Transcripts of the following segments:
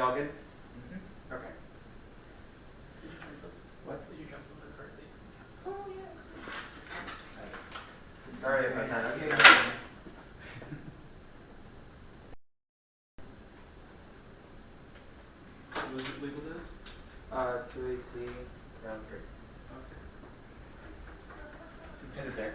all good? Mm-hmm. Okay. What? Did you jump to the currency? Oh, yeah. Sorry about that. Okay. Was it legal this? 2AC round 3. Okay. Is it there?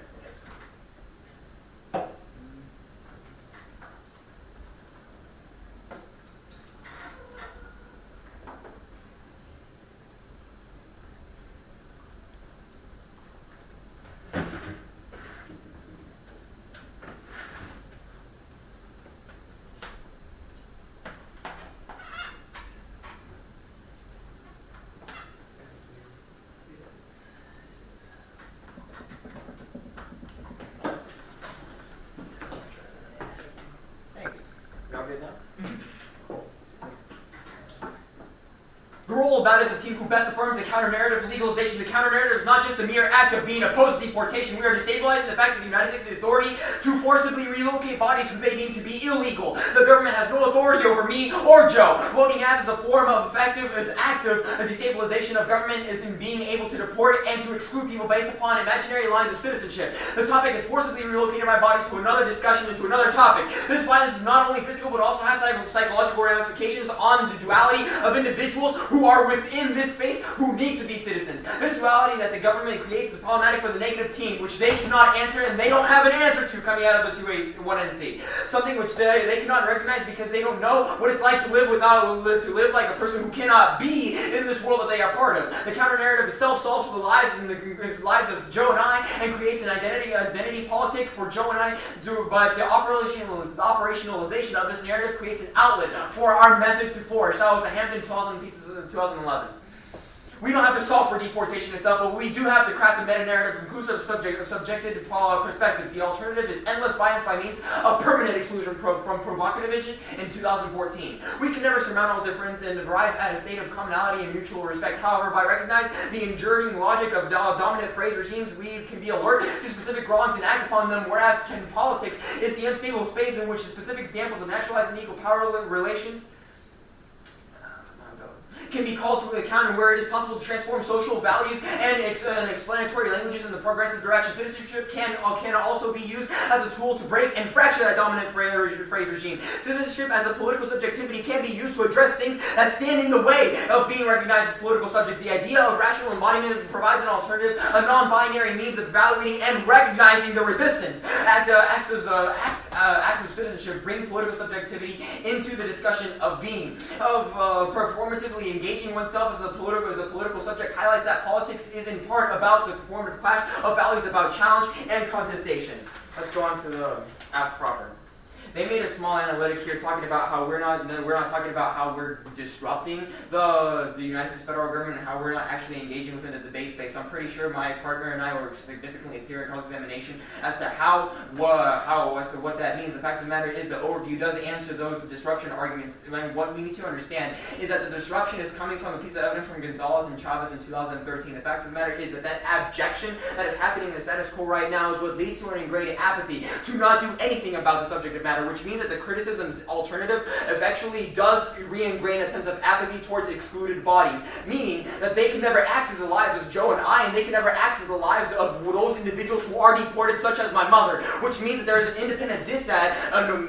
Thanks. Y'all good now? The role of that is a team who best affirms the counter-narrative of legalization. The counter-narrative is not just the mere act of being opposed to deportation. We are destabilizing the fact that the United States has authority to forcibly relocate bodies who they deem to be illegal. The government has no authority over me or Joe. Voting out is a form of active destabilization of government in being able to deport and to exclude people based upon imaginary lines of citizenship. The topic is forcibly relocating my body to another discussion and to another topic. This violence is not only physical but also has psychological ramifications on the duality of individuals who are within this space who need to be citizens. This duality that the government creates is problematic for the negative team, which they cannot answer and they don't have an answer to coming out of the 1NC. Something which they cannot recognize because they don't know what it's like to live like a person who cannot be in this world that they are part of. The counter-narrative itself solves for the lives of Joe and I and creates an identity politic for Joe and I, but the operationalization of this narrative creates an outlet for our method to flourish. That was the Hampton 2011. We don't have to solve for deportation itself, but we do have to craft a meta-narrative inclusive subjected perspectives. The alternative is endless violence by means of permanent exclusion from provocativity in 2014. We can never surmount all difference and arrive at a state of commonality and mutual respect. However, by recognizing the enduring logic of dominant phrase regimes, we can be alert to specific wrongs and act upon them, whereas politics is the unstable space in which the specific examples of naturalized and equal power relations can be called to account and where it is possible to transform social values and explanatory languages in the progressive direction. Citizenship can also be used as a tool to break and fracture that dominant phrase regime. Citizenship as a political subjectivity can be used to address things that stand in the way of being recognized as political subjects. The idea of rational embodiment provides an alternative, a non-binary means of evaluating and recognizing the resistance. Acts of citizenship bring political subjectivity into the discussion of being, of performatively engaging oneself as a political subject highlights that politics is in part about the performative clash of values about challenge and contestation. Let's go on to the app proper. They made a small analytic here talking about how we're not talking about how we're disrupting the United States federal government and how we're not actually engaging within the debate space. I'm pretty sure my partner and I were significantly clear in cross-examination as to what that means. The fact of the matter is the overview does answer those disruption arguments. And what we need to understand is that the disruption is coming from a piece of evidence from Gonzalez and Chavez in 2013. The fact of the matter is that abjection that is happening in the status quo right now is what leads to an ingrained apathy to not do anything about the subject matter, which means that the criticism's alternative eventually does re-ingrain a sense of apathy towards excluded bodies, meaning that they can never access the lives of Joe and I, and they can never access the lives of those individuals who are deported, such as my mother, which means that there is an independent dissad,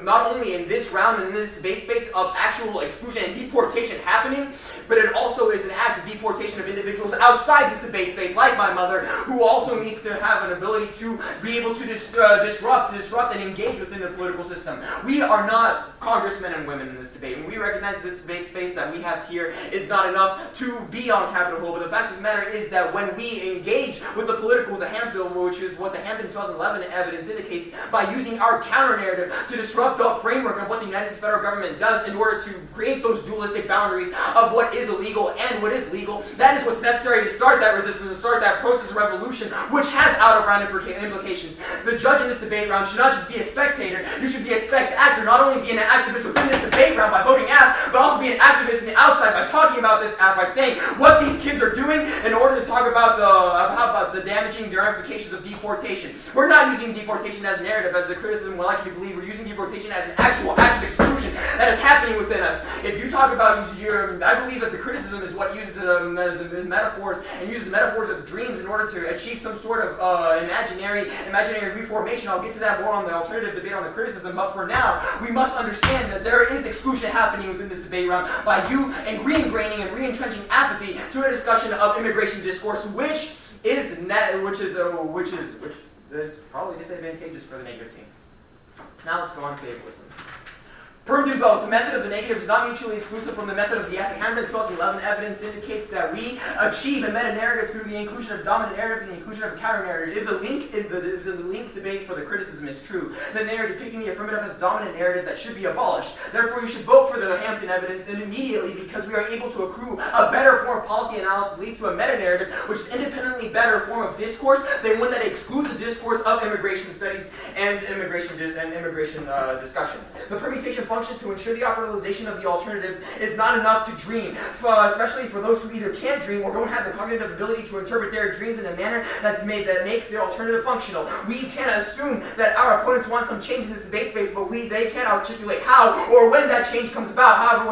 not only in this round and in this debate space of actual exclusion and deportation happening, but it also is an act of deportation of individuals outside this debate space, like my mother, who also needs to have an ability to be able to disrupt and engage within the political system. We are not congressmen and women in this debate, and we recognize this debate space that we have here is not enough to be on Capitol Hill, but the fact of the matter is that when we engage with the political, the Hampton, which is what the Hampton 2011 evidence indicates, by using our counter-narrative to disrupt the framework of what the United States federal government does in order to create those dualistic boundaries of what is illegal and what is legal, that is what's necessary to start that resistance, to start that protest revolution, which has out-of-round implications. The judge in this debate round should not just be a spectator, you should be a expect the actor not only be an activist within this debate round by voting yes, but also be an activist on the outside by talking about this by saying what these kids are doing in order to talk about the damaging ramifications of deportation. We're not using deportation as a narrative, as the criticism would like you to believe. We're using deportation as an actual act of exclusion that is happening within us. If you talk about I believe that the criticism is what uses as metaphors and uses metaphors of dreams in order to achieve some sort of imaginary reformation. I'll get to that more on the alternative debate on the criticism, but for now, we must understand that there is exclusion happening within this debate round by you and re-ingraining and re-entrenching apathy to a discussion of immigration discourse, which is probably disadvantageous for the negative team. Now let's go on to ableism. Prove do both. The method of the negative is not mutually exclusive from the method of the ethic. Hamilton 2011 evidence indicates that we achieve a meta-narrative through the inclusion of dominant narrative and the inclusion of a counter-narrative. If the link debate for the criticism is true, then they are depicting the affirmative as dominant narrative that should be abolished. Therefore, you should vote for the Hampton evidence and immediately, because we are able to accrue a better form of policy analysis leads to a meta-narrative, which is independently better form of discourse than one that excludes the discourse of immigration studies and immigration discussions. The permutation functions to ensure the operationalization of the alternative is not enough to dream, especially for those who either can't dream or don't have the cognitive ability to interpret their dreams in a manner that makes their alternative functional. We can assume that our opponents want some change in this debate space, but they can't articulate how or when that change comes about. However,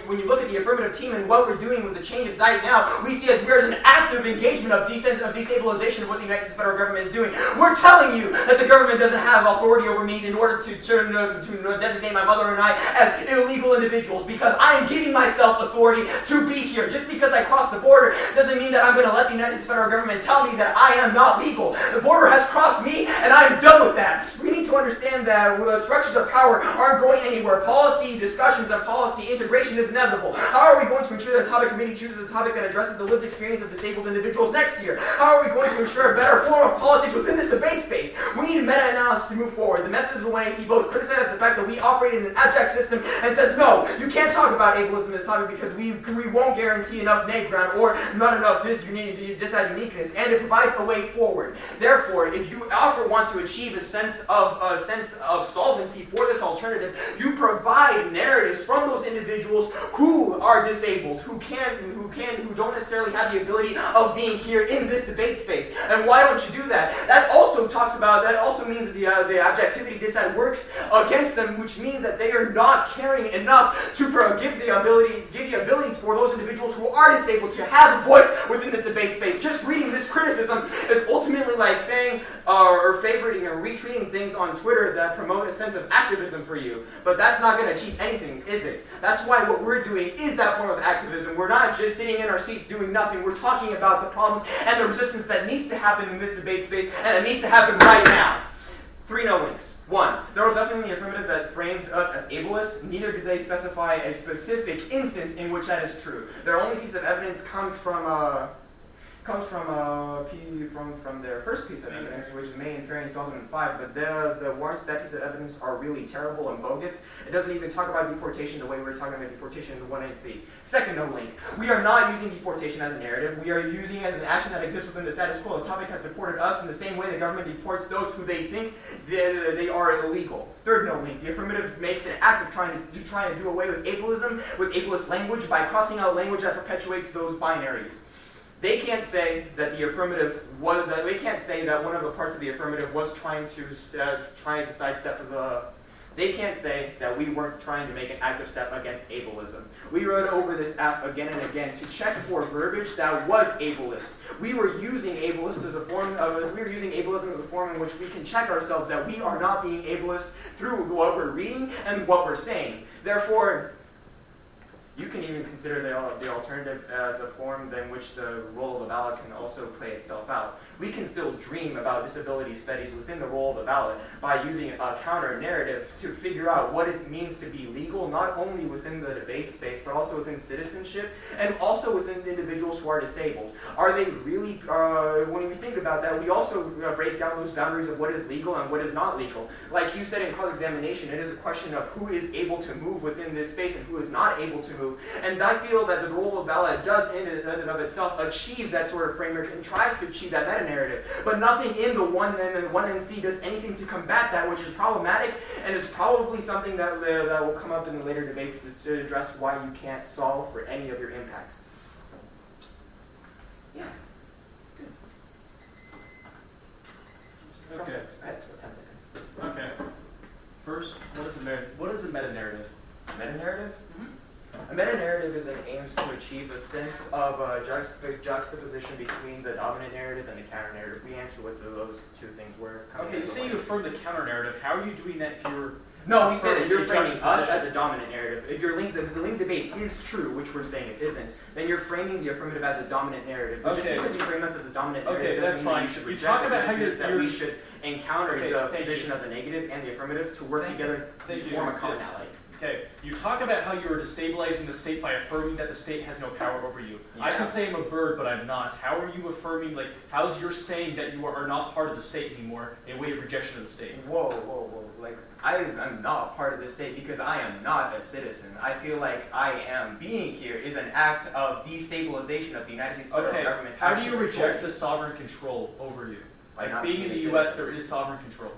when you look at the affirmative team and what we're doing with the changes right now, we see that there's an active engagement of destabilization of what the United States federal government is doing. We're telling you that the government doesn't have authority over me in order to designate my mother and I as illegal individuals, because I am giving myself authority to be here. Just because I crossed the border doesn't mean that I'm going to let the United States federal government tell me that I am not legal. The border has crossed me and I am done with that. We need to understand that the structures of power aren't going anywhere. Policy discussions and policy integration is inevitable. How are we going to ensure that the topic committee chooses a topic that addresses the lived experience of disabled individuals next year? How are we going to ensure a better form of politics within this debate space? We need a meta-analysis to move forward. The method of the 1AC both criticizes the fact that we operate in an abject system and says, no, you can't talk about ableism in this topic because we won't guarantee enough neg ground or not enough uniqueness, and it provides a way forward. Therefore, if you want to achieve a sense of solvency for this alternative, you provide narratives from those individuals who are disabled, who don't necessarily have the ability of being here in this debate space. And why don't you do that? That also means that the objectivity decide works against them, which means that they are not caring enough to give the ability for those individuals who are disabled to have a voice within this debate space. Just reading this criticism is ultimately like saying or favoriting or retweeting things on Twitter that promote a sense of activism for you. But that's not going to achieve anything, is it? That's why what we're doing is that form of activism. We're not just sitting in our seats doing nothing. We're talking about the problems and the resistance that needs to happen in this debate space, and it needs to happen right now. 3 no links. 1. There was nothing in the affirmative that frames us as ableists, neither do they specify a specific instance in which that is true. Their only piece of evidence comes from their first piece of evidence, which is May and Ferry in 2005, but the warrants that piece of evidence are really terrible and bogus. It doesn't even talk about deportation the way we were talking about deportation in the 1AC. Second no link. We are not using deportation as a narrative. We are using it as an action that exists within the status quo. The topic has deported us in the same way the government deports those who they think they are illegal. Third no link. The affirmative makes an act of trying to do away with ableism, with ableist language, by crossing out language that perpetuates those binaries. They can't say that they can't say that one of the parts of the affirmative was trying to sidestep for the. They can't say that we weren't trying to make an active step against ableism. We wrote over this app again and again to check for verbiage that was ableist. We were using ableism as a form in which we can check ourselves that we are not being ableist through what we're reading and what we're saying. Therefore, you can even consider the alternative as a form in which the role of the ballot can also play itself out. We can still dream about disability studies within the role of the ballot by using a counter-narrative to figure out what it means to be legal, not only within the debate space, but also within citizenship, and also within individuals who are disabled. Are they really, when we think about that, we also break down those boundaries of what is legal and what is not legal. Like you said in cross-examination, it is a question of who is able to move within this space and who is not able to move move. And I feel that the role of ballot does in and of itself achieve that sort of framework and tries to achieve that meta-narrative. But nothing in the 1NC does anything to combat that, which is problematic and is probably something that will come up in the later debates to address why you can't solve for any of your impacts. Yeah. Good. Okay. I had 10 seconds. Okay. First, what is a meta-narrative? Meta-narrative? A meta-narrative is an aims to achieve a sense of juxtaposition between the dominant narrative and the counter-narrative. We answered what those two things were. Okay, you say you affirm the counter-narrative. How are you doing that if you're... No, we say that you're framing us juxtaposition? as a dominant narrative. If the link debate is true, which we're saying it isn't, then you're framing the affirmative as a dominant narrative. But just Okay. because you frame us as a dominant Okay, narrative that's doesn't mean fine. that you should You reject talk us. about It how just you're- means that you're- we should encounter Okay, the thank position you. of the negative and the affirmative to work together to Thank you. form a Yes. commonality. Okay, you talk about how you are destabilizing the state by affirming that the state has no power over you. I Yeah. can say I'm a bird, but I'm not. How are you affirming, like, how's your saying that you are not part of the state anymore a way of rejection of the state? Whoa. Like, I am not part of the state because I am not a citizen. I feel like I am being here is an act of destabilization of the United States federal Okay, government. how do you reject the sovereign control over you? By Like, not being in being the a US, citizen. there is sovereign control.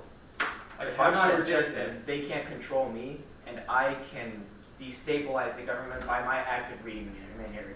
Like, If how I'm do not you a reject citizen, they can't control me, and I can destabilize the government by my act of reading the narrative.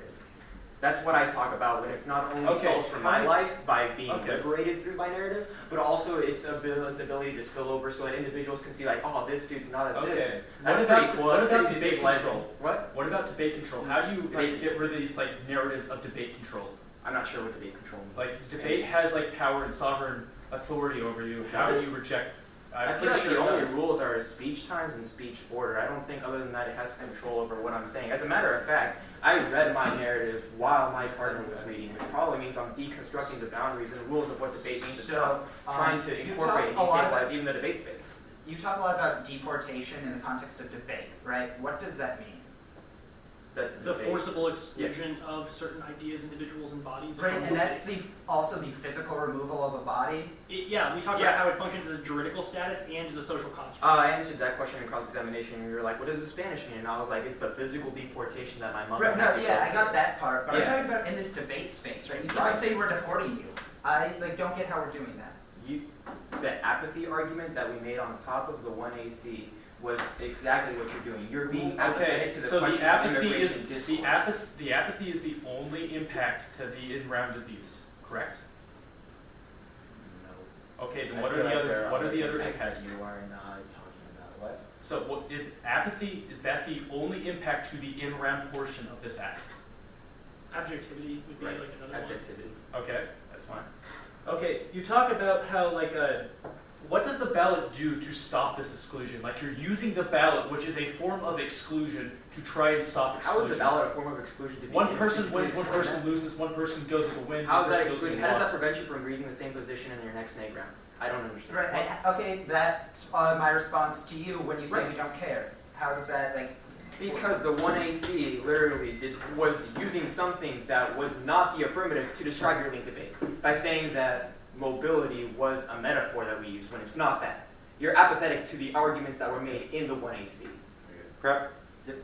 That's what I talk about when it's not only Okay, solves for how my do you- life by being Okay. liberated through my narrative, but also its ability to spill over so that individuals can see like, oh, this dude's not a Okay. citizen. What That's about- pretty cool. what That's about pretty debate destabilizing. control? What? What about debate control? How do you Debate like, get rid of these like narratives of debate control? I'm not sure what debate control means. Like debate has like power and sovereign authority over you. How Does do it? you reject? I I'm feel pretty like sure the it only does. rules are speech times and speech order. I don't think other than that it has control over what I'm saying. As a matter of fact, I read my narrative while my partner was reading, which probably means I'm deconstructing the boundaries and rules of what debate means itself, trying to you incorporate and talk a lot about- destabilize even the debate space. You talk a lot about deportation in the context of debate, right? What does that mean? That The debate- forcible exclusion of certain ideas, individuals, and bodies. Right, from and the that's state. also the physical removal of a body. Yeah, we talk Yeah. about how it functions as a juridical status and as a social construct. I answered that question in cross-examination, and you were like, what does the Spanish mean? And I was like, it's the physical deportation that my mother Right, had no, to yeah, go I got through. that part, but Yeah. I'm talking about in this debate space, right? You Right. can't say we're deporting you. I don't get how we're doing that. The apathy argument that we made on top of the 1AC was exactly what you're doing. You're being Okay, apathetic to the so the question of apathy immigration is discourse. the apathy is the only impact to the in-round of these, correct? No. Okay, then I what feel are like the there other what are the other impacts that impacts? you are not talking about? What? So what if apathy is that the only impact to the in-round portion of this act? Objectivity would be Right. like another one. Objectivity. Okay, that's fine. Okay, you talk about how like what does the ballot do to stop this exclusion? Like you're using the ballot, which is a form of exclusion, to try and stop exclusion. How is the ballot a form of exclusion to begin One with? person Could you wins, please one explain person that? loses, one person goes with the win. How is one that person goes excluding? with How the does that loss. prevent you from reading the same position in your next neg round? I don't understand. Right, okay, that's my response to you when you say Right. we don't care. How does that, Because the 1AC literally was using something that was not the affirmative to describe your link debate by saying that mobility was a metaphor that we use when it's not that. You're apathetic to the arguments that were made in the 1AC. Prep. Yep.